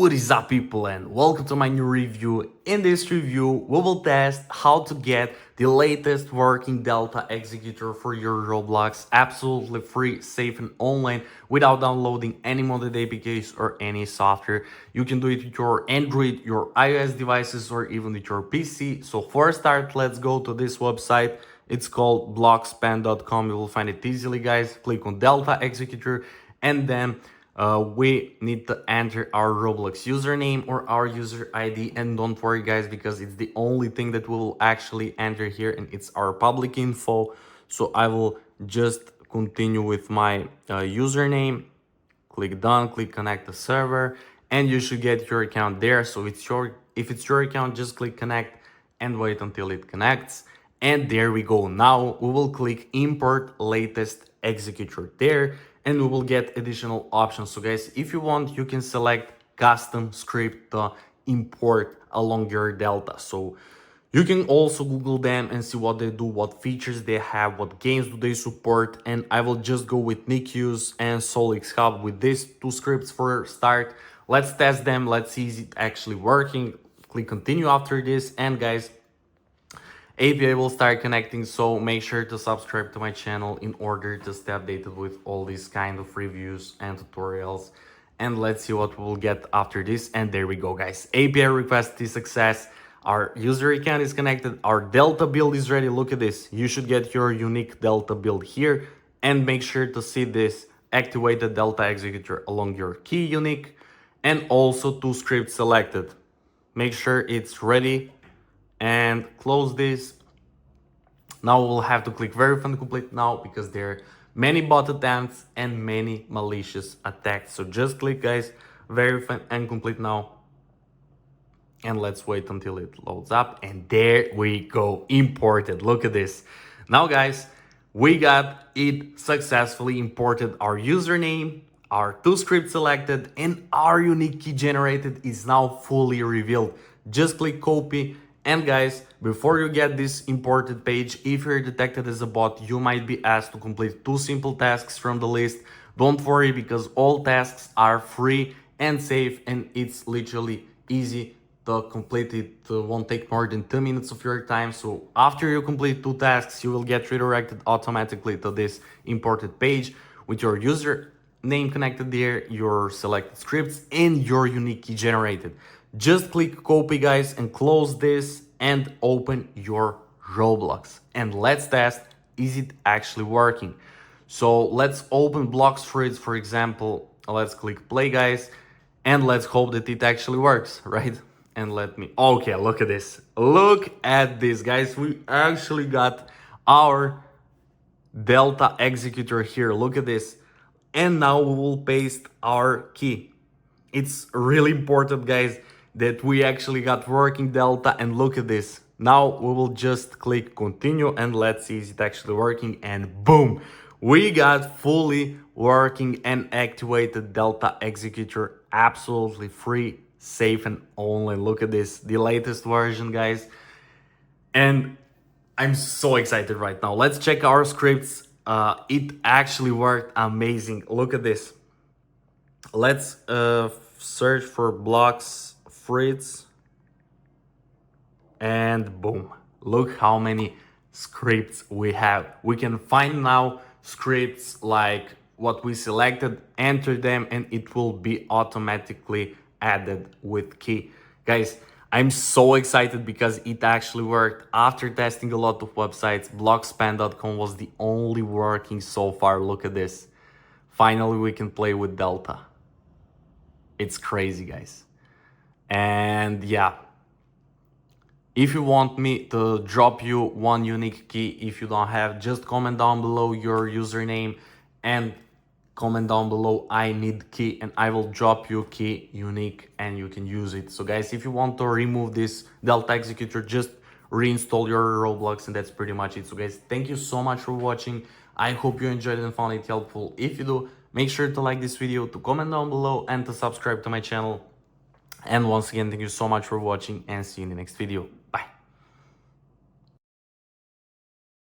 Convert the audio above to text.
What is up, people, and welcome to my new review. In this review we will test how to get the latest working Delta Executor for your Roblox absolutely free, safe and online without downloading any modded APKs or any software. You can do it with your Android, your iOS devices or even with your PC. So for a start, let's go to this website. It's called blockspan.com. You will find it easily, guys. Click on Delta Executor and then we need to enter our Roblox username or our user ID, and don't worry guys, because it's the only thing that we'll actually enter here and it's our public info. So I will just continue with my username, click done, click connect to server, and you should get your account there. So if it's your account, just click connect and wait until it connects. And there we go. Now we will click import latest executor there and we will get additional options. So guys, if you want, you can select custom script to import along your Delta. So you can also Google them and see what they do, what features they have, what games do they support. And I will just go with NICUs and Solix Hub with these two scripts for start. Let's test them. Let's see is it actually working. Click continue after this. And guys, API will start connecting, so make sure to subscribe to my channel in order to stay updated with all these kind of reviews and tutorials. And let's see what we'll get after this. And there we go, guys. API request is success. Our user account is connected. Our Delta build is ready. Look at this. You should get your unique Delta build here. And make sure to see this activated Delta Executor along your key unique. And also two scripts selected. Make sure it's ready. And close this. Now we'll have to click verify and complete now because there are many bot attempts and many malicious attacks. So just click, guys, verify and complete now. And let's wait until it loads up. And there we go, imported. Look at this. Now guys, we got it successfully imported. Our username, our two scripts selected, and our unique key generated is now fully revealed. Just click copy. And guys, before you get this imported page, if you're detected as a bot, you might be asked to complete two simple tasks from the list. Don't worry, because all tasks are free and safe and it's literally easy to complete it. It won't take more than 2 minutes of your time. So after you complete two tasks, you will get redirected automatically to this imported page with your username connected there, your selected scripts and your unique key generated. Just click copy, guys, and close this and open your Roblox. And let's test, is it actually working? So let's open Blocks Fruits, for example. Let's click play, guys, and let's hope that it actually works, right? And okay, look at this. Look at this, guys. We actually got our Delta Executor here. Look at this. And now we will paste our key. It's really important, guys, that we actually got working Delta, and look at this. Now we will just click continue and let's see is it actually working, and boom, we got fully working and activated Delta Executor absolutely free, safe and online. Look at this, the latest version, guys, and I'm so excited right now. Let's check our scripts. It actually worked amazing. Look at this. Let's search for blocks Fritz, and boom, look how many scripts we have. We can find now scripts like what we selected, enter them, and it will be automatically added with key. Guys, I'm so excited because it actually worked. After testing a lot of websites, blockspan.com was the only working so far. Look at this. Finally we can play with Delta. It's crazy, guys. And yeah, if you want me to drop you one unique key, if you don't have, just comment down below your username and comment down below I need key, and I will drop you key unique and you can use it. So guys, if you want to remove this Delta Executor, just reinstall your Roblox and that's pretty much it. So guys, thank you so much for watching. I hope you enjoyed it and found it helpful. If you do, make sure to like this video, to comment down below and to subscribe to my channel. And once again, thank you so much for watching and see you in the next video.